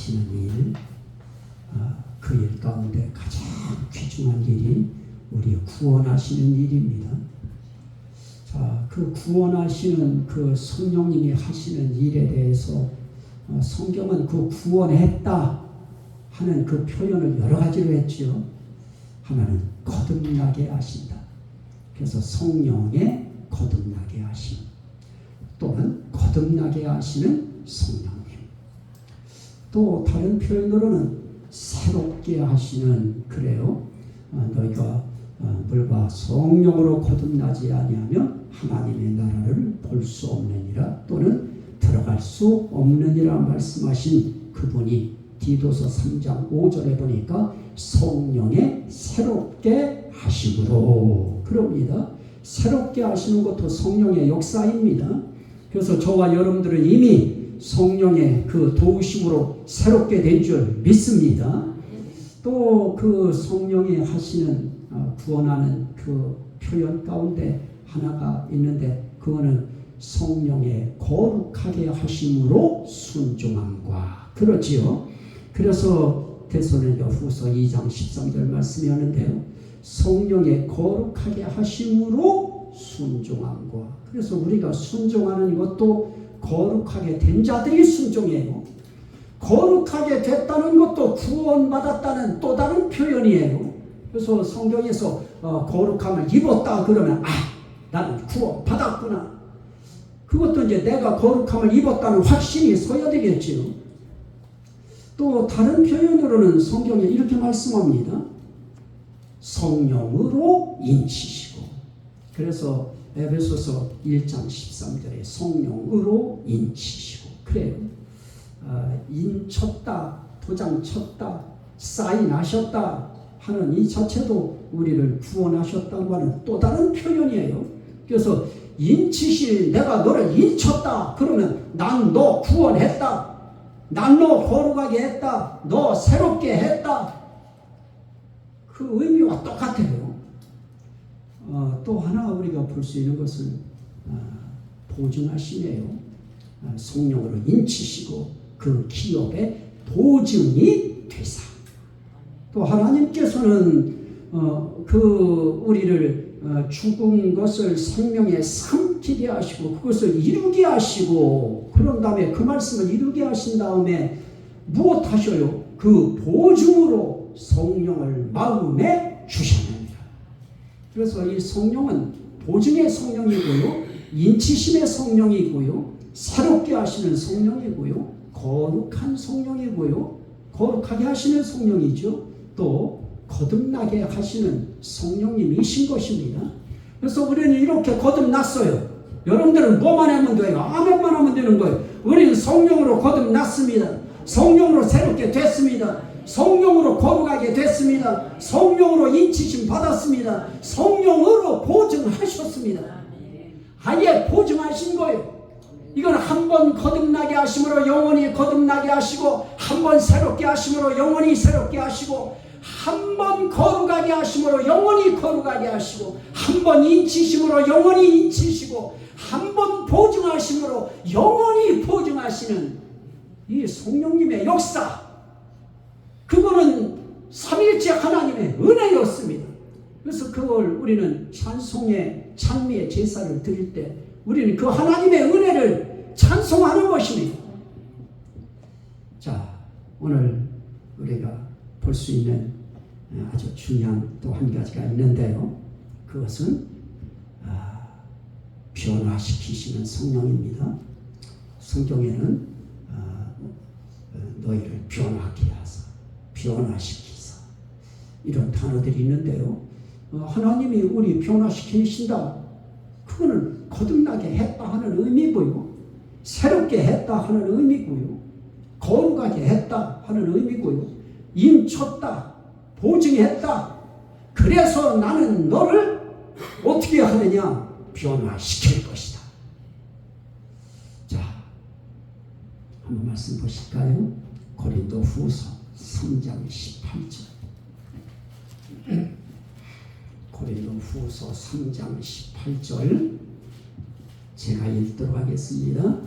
하시는 일, 그 일 가운데 가장 귀중한 일이 우리 구원하시는 일입니다. 자, 그 구원하시는 그 성령님이 하시는 일에 대해서 성경은 그 구원했다 하는 그 표현을 여러 가지로 했지요. 하나는 거듭나게 하신다. 그래서 성령의 거듭나게 하심, 또는 거듭나게 하시는 성령님. 또 다른 표현으로는 새롭게 하시는, 그래요. 너희가 물과 성령으로 거듭나지 아니하면 하나님의 나라를 볼 수 없느니라, 또는 들어갈 수 없느니라 말씀하신 그분이 디도서 3장 5절에 보니까 성령의 새롭게 하심으로 그럽니다. 새롭게 하시는 것도 성령의 역사입니다. 그래서 저와 여러분들은 이미 성령의 그 도우심으로 새롭게 된 줄 믿습니다. 또 그 성령이 하시는 구원하는 그 표현 가운데 하나가 있는데, 그거는 성령의 거룩하게 하심으로 순종함과, 그렇지요. 그래서 데살로니가후서 2장 13절 말씀이었는데요. 성령의 거룩하게 하심으로 순종함과, 그래서 우리가 순종하는 것도 거룩하게 된 자들이 순종이에요. 거룩하게 됐다는 것도 구원받았다는 또 다른 표현이에요. 그래서 성경에서 거룩함을 입었다 그러면 나는 구원받았구나. 그것도 이제 내가 거룩함을 입었다는 확신이 서야 되겠지요. 또 다른 표현으로는 성경에 이렇게 말씀합니다. 성령으로 인치시고. 그래서 에베소서 1장 13절에 성령으로 인치시고, 그래요. 인쳤다, 도장 쳤다, 사인하셨다 하는 이 자체도 우리를 구원하셨다고 하는 또 다른 표현이에요. 그래서 인치시, 내가 너를 인쳤다 그러면 난 너 구원했다, 난 너 거룩하게 했다, 너 새롭게 했다, 그 의미와 똑같아요. 또 하나 우리가 볼 수 있는 것은 보증하시네요. 성령으로 인치시고 그 기업의 보증이 되사. 또 하나님께서는 우리를 죽은 것을 생명에 삼키게 하시고 그것을 이루게 하시고, 그런 다음에 그 말씀을 이루게 하신 다음에 무엇 하셔요? 그 보증으로 성령을 마음에 주셨느니라. 그래서 이 성령은 보증의 성령이고요, 인치심의 성령이고요, 새롭게 하시는 성령이고요, 거룩한 성령이고요, 거룩하게 하시는 성령이죠. 또 거듭나게 하시는 성령님이신 것입니다. 그래서 우리는 이렇게 거듭났어요. 여러분들은 뭐만 하면 돼요? 아멘만 하면 되는 거예요. 우리는 성령으로 거듭났습니다. 성령으로 새롭게 됐습니다. 성령으로 거룩하게 됐습니다. 성령으로 인치심 받았습니다. 성령으로 보증하셨습니다. 아예 보증하신 거예요. 이건 한 번 거듭나게 하심으로 영원히 거듭나게 하시고, 한 번 새롭게 하심으로 영원히 새롭게 하시고, 한 번 거룩하게 하심으로 영원히 거룩하게 하시고, 한 번 인치심으로 영원히 인치시고, 한 번 보증하심으로 영원히 보증하시는 이 성령님의 역사, 그거는 삼위일체 하나님의 은혜였습니다. 그래서 그걸 우리는 찬송의 찬미의 제사를 드릴 때 우리는 그 하나님의 은혜를 찬송하는 것입니다. 자, 오늘 우리가 볼 수 있는 아주 중요한 또 한 가지가 있는데요. 그것은 변화시키시는 성령입니다. 성경에는 너희를 변화케 하사, 변화시키사, 이런 단어들이 있는데요. 하나님이 우리 변화시키신다, 그거는 거듭나게 했다 하는 의미고요, 새롭게 했다 하는 의미고요, 거룩하게 했다 하는 의미고요, 인쳤다, 보증했다. 그래서 나는 너를 어떻게 하느냐? 변화시킬 것이다. 자, 한번 말씀 보실까요? 고린도후서 3장 18절. 고린도후서 3장 18절 제가 읽도록 하겠습니다.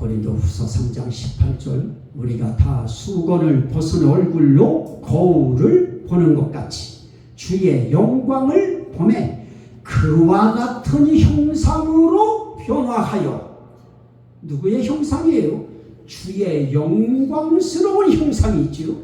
고린도후서 3장 18절 우리가 다 수건을 벗은 얼굴로 거울을 보는 것 같이 주의 영광을 보매 그와 같은 형상으로 변화하여 누구의 형상이에요? 주의 영광스러운 형상이 있죠.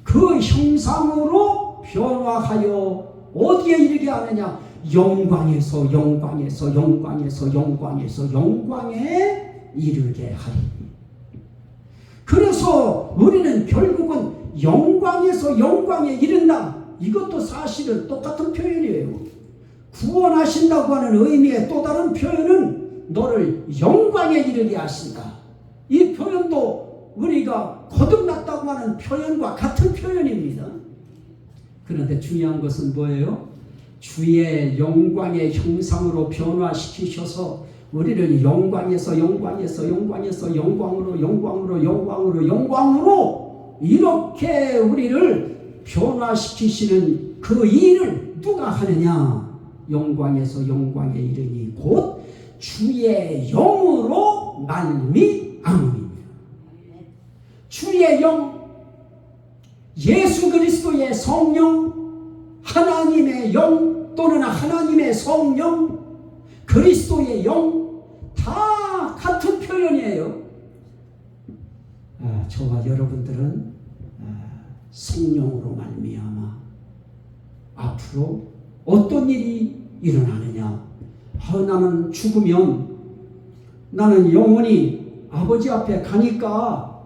그 형상으로 변화하여 어디에 이르게 하느냐? 영광에서 영광에서 영광에서 영광에서 영광에 이르게 하리. 그래서 우리는 결국은 영광에서 영광에 이른다. 이것도 사실은 똑같은 표현이에요. 구원하신다고 하는 의미의 또 다른 표현은 너를 영광에 이르게 하신다. 이 표현도 우리가 거듭났다고 하는 표현과 같은 표현입니다. 그런데 중요한 것은 뭐예요? 주의 영광의 형상으로 변화시키셔서 우리를 영광에서 영광에서 영광에서 영광으로 영광으로 영광으로 영광으로 이렇게 우리를 변화시키시는 그 일을 누가 하느냐? 영광에서 영광에 이르니 곧 주의 영으로 말미암음이니라. 주의 영, 예수 그리스도의 성령, 하나님의 영 또는 하나님의 성령, 그리스도의 영 다 같은 표현이에요. 저와 여러분들은 성령으로 말미암아 앞으로 어떤 일이 일어나느냐? 나는 죽으면 나는 영원히 아버지 앞에 가니까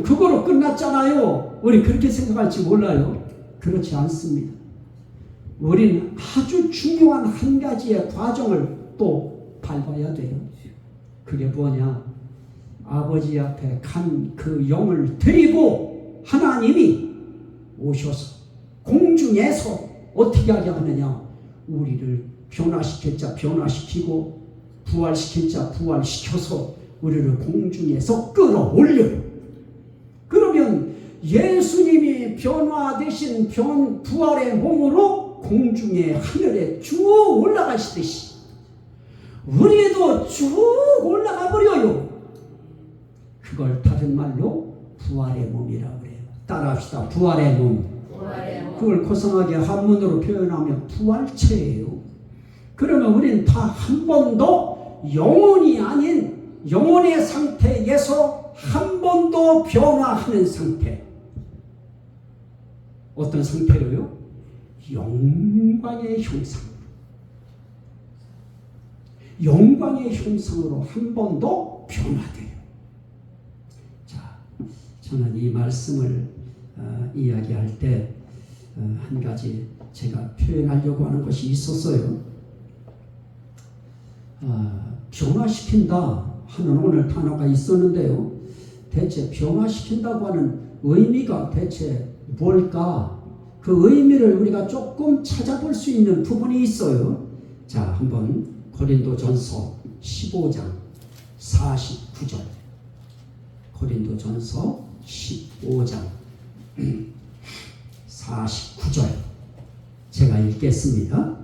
그거로 끝났잖아요. 우리 그렇게 생각할지 몰라요. 그렇지 않습니다. 우린 아주 중요한 한 가지의 과정을 또 밟아야 돼요. 그게 뭐냐? 아버지 앞에 간 그 영을 드리고 하나님이 오셔서 공중에서 어떻게 하게 하느냐? 우리를 변화시킬 자 변화시키고 부활시킬 자 부활시켜서 우리를 공중에서 끌어올려요. 그러면 예수님이 변화되신 부활의 몸으로 공중에 하늘에 쭉 올라가시듯이 우리도 쭉 올라가 버려요. 그걸 다른 말로 부활의 몸이라고 그래요. 따라합시다. 부활의 몸. 그걸 고상하게 한문으로 표현하면 부활체예요. 그러면 우리는 다 한 번도 영혼이 아닌 영혼의 상태에서 한 번도 변화하는 상태. 어떤 상태로요? 영광의 형상. 영광의 형상으로 한 번도 변화돼요. 자, 저는 이 말씀을 이야기할 때 한 가지 제가 표현하려고 하는 것이 있었어요. 변화시킨다 하는 오늘 단어가 있었는데요. 대체 변화시킨다고 하는 의미가 대체 뭘까? 그 의미를 우리가 조금 찾아볼 수 있는 부분이 있어요. 자, 한번 고린도전서 15장 49절. 고린도전서 15장 49절 제가 읽겠습니다.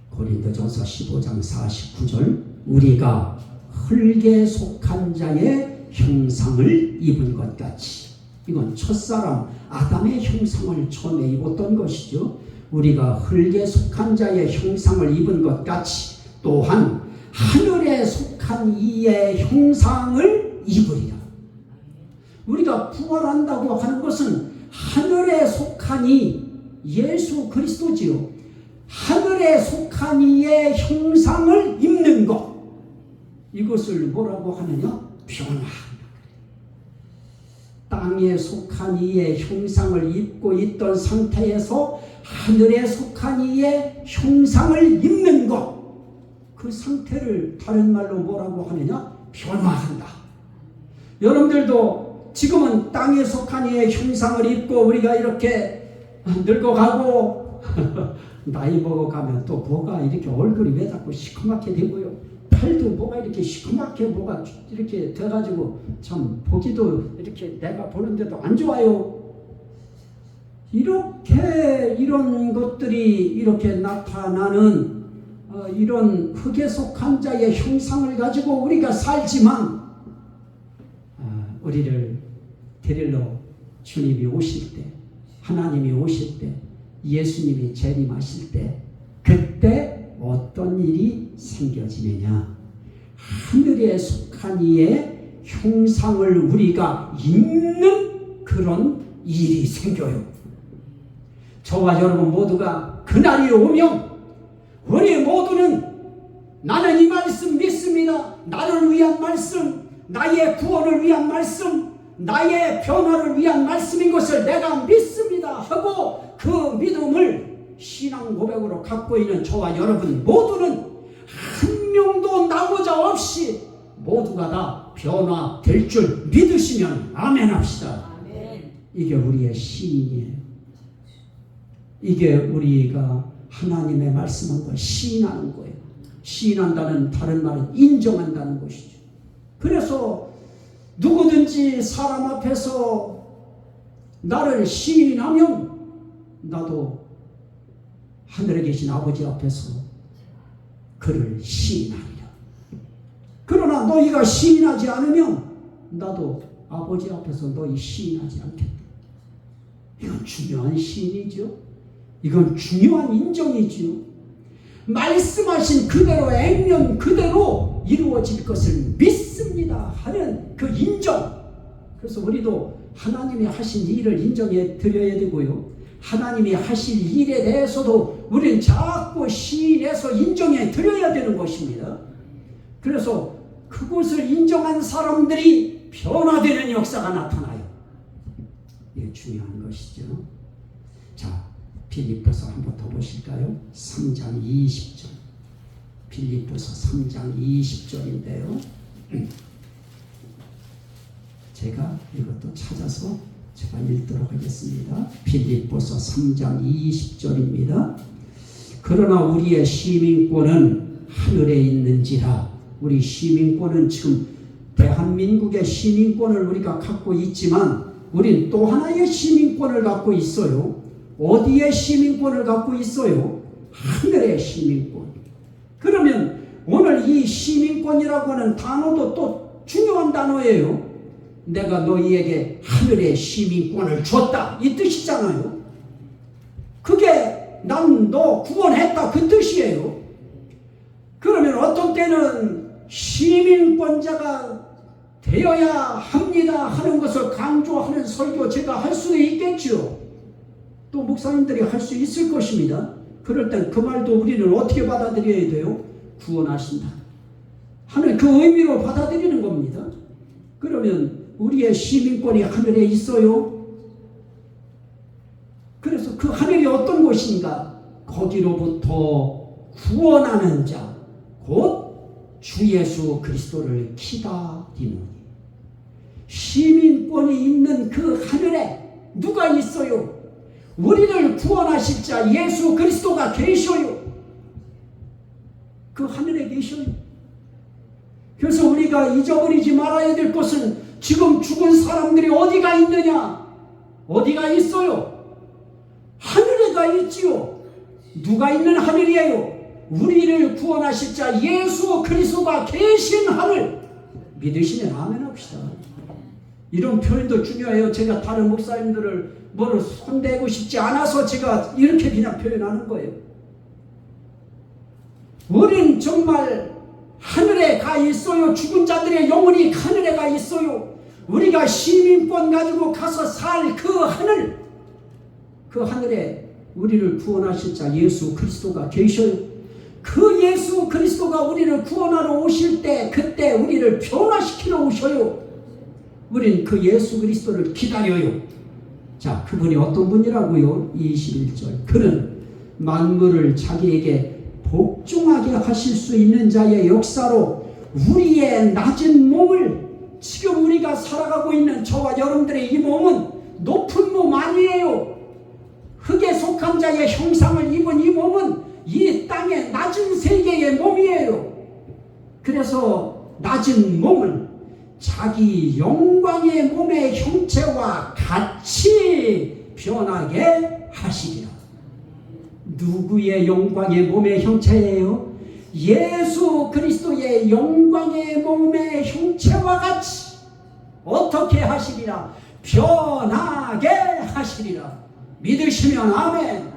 고린도전서 15장 49절 우리가 흙에 속한 자의 형상을 입은 것 같이, 이건 첫사람 아담의 형상을 처음에 입었던 것이죠. 우리가 흙에 속한 자의 형상을 입은 것 같이 또한 하늘에 속한 이의 형상을 입으리라. 우리가 부활한다고 하는 것은 하늘에 속한 이 예수 그리스도지요. 하늘에 속한 이의 형상을 입는 것, 이것을 뭐라고 하느냐? 변화한다. 땅에 속한 이의 형상을 입고 있던 상태에서 하늘에 속한 이의 형상을 입는 것, 그 상태를 다른 말로 뭐라고 하느냐? 변화한다. 여러분들도 지금은 땅에 속한 이의 형상을 입고 우리가 이렇게 늙어가고 나이 먹어가면 또 뭐가 이렇게 얼굴이 왜 자꾸 시커멓게 되고요. 팔도 뭐가 이렇게 시커멓게 뭐가 이렇게 돼가지고 참 보기도 이렇게 내가 보는데도 안 좋아요. 이렇게 이런 것들이 이렇게 나타나는 이런 흙에 속한 자의 형상을 가지고 우리가 살지만 우리를 데리러 주님이 오실 때, 하나님이 오실 때, 예수님이 재림하실 때, 그때 어떤 일이 생겨지느냐? 하늘에 속한 이의 형상을 우리가 입는 그런 일이 생겨요. 저와 여러분 모두가 그날이 오면 우리 모두는 나는 이 말씀 믿습니다. 나를 위한 말씀, 나의 구원을 위한 말씀, 나의 변화를 위한 말씀인 것을 내가 믿습니다 하고 그 믿음을 신앙 고백으로 갖고 있는 저와 여러분 모두는 한 명도 나고자 없이 모두가 다 변화될 줄 믿으시면 아멘 합시다. 이게 우리의 시인이에요. 이게 우리가 하나님의 말씀한 걸 시인하는 거예요. 시인한다는 다른 말은 인정한다는 것이죠. 그래서 누구든지 사람 앞에서 나를 시인하면 나도 하늘에 계신 아버지 앞에서 그를 시인하리라. 그러나 너희가 시인하지 않으면 나도 아버지 앞에서 너희 시인하지 않겠다. 이건 중요한 시인이죠. 이건 중요한 인정이지요. 말씀하신 그대로 액면 그대로 이루어질 것을 믿습니다 하는 그 인정. 그래서 우리도 하나님이 하신 일을 인정해 드려야 되고요. 하나님이 하실 일에 대해서도 우리는 자꾸 시인해서 인정해 드려야 되는 것입니다. 그래서 그것을 인정한 사람들이 변화되는 역사가 나타나요. 이게 중요한 것이죠. 자, 빌립보서 한번 더 보실까요? 3장 20절. 빌립보서 3장 20절인데요. 제가 이것도 찾아서 제가 읽도록 하겠습니다. 빌립보서 3장 20절입니다. 그러나 우리의 시민권은 하늘에 있는지라. 우리 시민권은 지금 대한민국의 시민권을 우리가 갖고 있지만 우린 또 하나의 시민권을 갖고 있어요. 어디에 시민권을 갖고 있어요? 하늘의 시민권. 그러면 오늘 이 시민권이라고 하는 단어도 또 중요한 단어예요. 내가 너희에게 하늘의 시민권을 줬다 이 뜻이잖아요. 그게 난 너 구원했다 그 뜻이에요. 그러면 어떤 때는 시민권자가 되어야 합니다 하는 것을 강조하는 설교 제가 할 수도 있겠죠. 또 목사님들이 할 수 있을 것입니다. 그럴 땐 그 말도 우리는 어떻게 받아들여야 돼요? 구원하신다 하는 그 의미로 받아들이는 겁니다. 그러면 우리의 시민권이 하늘에 있어요. 그래서 그 하늘이 어떤 곳인가? 거기로부터 구원하는 자, 곧 주 예수 그리스도를 기다리노니. 시민권이 있는 그 하늘에 누가 있어요? 우리를 구원하실 자 예수 그리스도가 계셔요. 그 하늘에 계셔요. 그래서 우리가 잊어버리지 말아야 될 것은 지금 죽은 사람들이 어디가 있느냐? 어디가 있어요? 하늘에가 있지요. 누가 있는 하늘이에요? 우리를 구원하실 자 예수 그리스도가 계신 하늘. 믿으시면 아멘 합시다. 이런 표현도 중요해요. 제가 다른 목사님들을 뭐를 손대고 싶지 않아서 제가 이렇게 그냥 표현하는 거예요. 우린 정말 하늘에 가 있어요. 죽은 자들의 영혼이 하늘에 가 있어요. 우리가 시민권 가지고 가서 살 그 하늘, 그 하늘에 우리를 구원하실 자 예수 그리스도가 계셔요. 그 예수 그리스도가 우리를 구원하러 오실 때 그때 우리를 변화시키러 오셔요. 우린 그 예수 그리스도를 기다려요. 자, 그분이 어떤 분이라고요? 21절. 그는 만물을 자기에게 복종하게 하실 수 있는 자의 역사로 우리의 낮은 몸을, 지금 우리가 살아가고 있는 저와 여러분들의 이 몸은 높은 몸 아니에요. 흙에 속한 자의 형상을 입은 이 몸은 이 땅의 낮은 세계의 몸이에요. 그래서 낮은 몸을 자기 영광의 몸의 형체와 같이 변하게 하시리라. 누구의 영광의 몸의 형체예요? 예수 그리스도의 영광의 몸의 형체와 같이 어떻게 하시리라? 변하게 하시리라. 믿으시면 아멘.